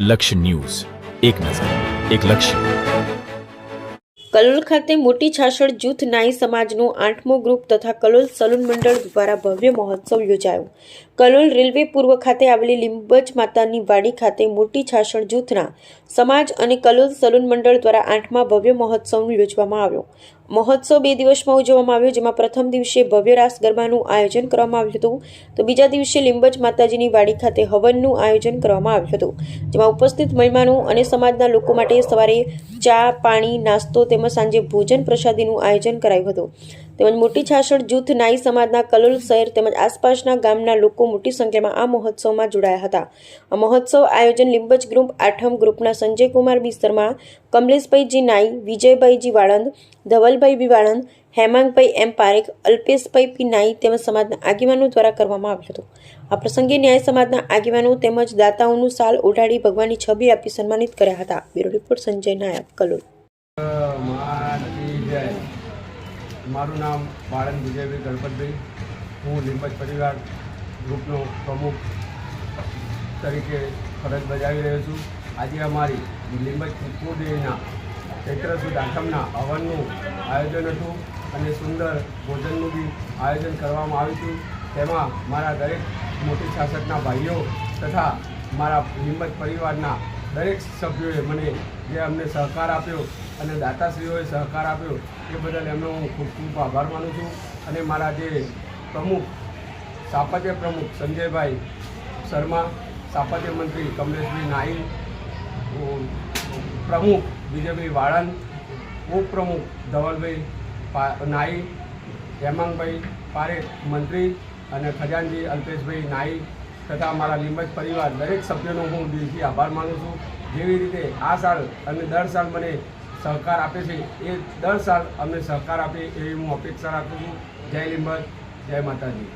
લક્ષ્ય ન્યૂઝ, એક નજર, એક લક્ષ્ય. કલોલ ખાતે મોટી છાછડ જૂથ નાઈ સમાજનો 8મો ગ્રુપ તથા કલોલ સલૂન મંડળ દ્વારા ભવ્ય મહોત્સવ યોજાયો. કલોલ રેલવે પૂર્વ ખાતે આવેલી લીંબચ માતાની વાડી ખાતે મોટી છાછડ જૂથના સમાજ અને કલોલ સલૂન મંડળ દ્વારા 8મા ભવ્ય મહોત્સવ યોજવામાં આવ્યો. મહોત્સવ 2 દિવસમાં ઉજવવામાં આવ્યો, જેમાં પ્રથમ દિવસે ભવ્ય રાસ ગરબાનું આયોજન કરવામાં આવ્યું હતું, તો બીજા દિવસે લીંબચ માતાજીની વાડી ખાતે હવનનું આયોજન કરવામાં આવ્યું હતું, જેમાં ઉપસ્થિત મહેમાનો અને સમાજના લોકો માટે સવારે ચા, પાણી, નાસ્તો તેમજ સાંજે ભોજન પ્રસાદીનું આયોજન કરાયું હતું. તેમજ મોટી છાછડ જૂથ નાઈ સમાજના કલોલ શહેર તેમજ આસપાસના ગામના લોકો મોટી સંખ્યામાં આ મહોત્સવમાં જોડાયા હતા. આ મહોત્સવ આયોજન લીંબચ ગ્રુપ 8મ ગ્રુપના સંજયકુમાર બી શર્મા, કમલેશભાઈજી નાઈ, વિજયભાઈજી વાળંદ, ધવલભાઈ બી વાળંદ, હેમાંગભાઈ એમ પારેખ, અલ્પેશભાઈ પી નાઈ તેમજ સમાજના આગેવાનો દ્વારા કરવામાં આવ્યું હતું. આ પ્રસંગે ન્યાય સમાજના આગેવાનો તેમજ દાતાઓનું સાલ ઓઢાડી ભગવાનની છબી આપી સન્માનિત કર્યા હતા. બ્યુરો રિપોર્ટ સંજય નાયક, કલોલ. મારું નામ વાળંદ વિજયભાઈ ગણપતભાઈ. હું લીંબચ પરિવાર ગ્રુપનો પ્રમુખ તરીકે ફરજ બજાવી રહ્યો છું. આજે અમારી લીંબચ કુળદેવીના ચૈત્ર સુદ આઠમના હવનનું આયોજન હતું અને સુંદર ભોજનનું બી આયોજન કરવામાં આવ્યું હતું. તેમાં મારા દરેક મોટી છાછડના ભાઈઓ તથા મારા લીંબચ પરિવારના દરેક સભ્યોએ મને જે અમને સહકાર આપ્યો અને દાતાશ્રીઓએ સહકાર આપ્યો એ બદલ એમનો હું ખૂબ ખૂબ આભાર માનું છું. અને મારા જે પ્રમુખ સ્થાપત્ય પ્રમુખ સંજયભાઈ શર્મા, સ્થાપત્ય મંત્રી કમલેશભાઈ નાઈ, પ્રમુખ વિજયભાઈ વાળંદ, ઉપપ્રમુખ ધવલભાઈ નાઈ, હેમાંગભાઈ પારેખ મંત્રી અને ખજાનજી અલ્પેશભાઈ નાઈ તથા મારા લીંબચ પરિવાર દરેક સભ્યોનો હું દિલથી આભાર માનું છું. જેવી રીતે આ સાલ અને દર સાલ મને સહકાર આપે છે એ દર સાલ અમને સહકાર આપે એવી હું અપેક્ષા રાખું છું. જય લીંબચ, જય માતાજી.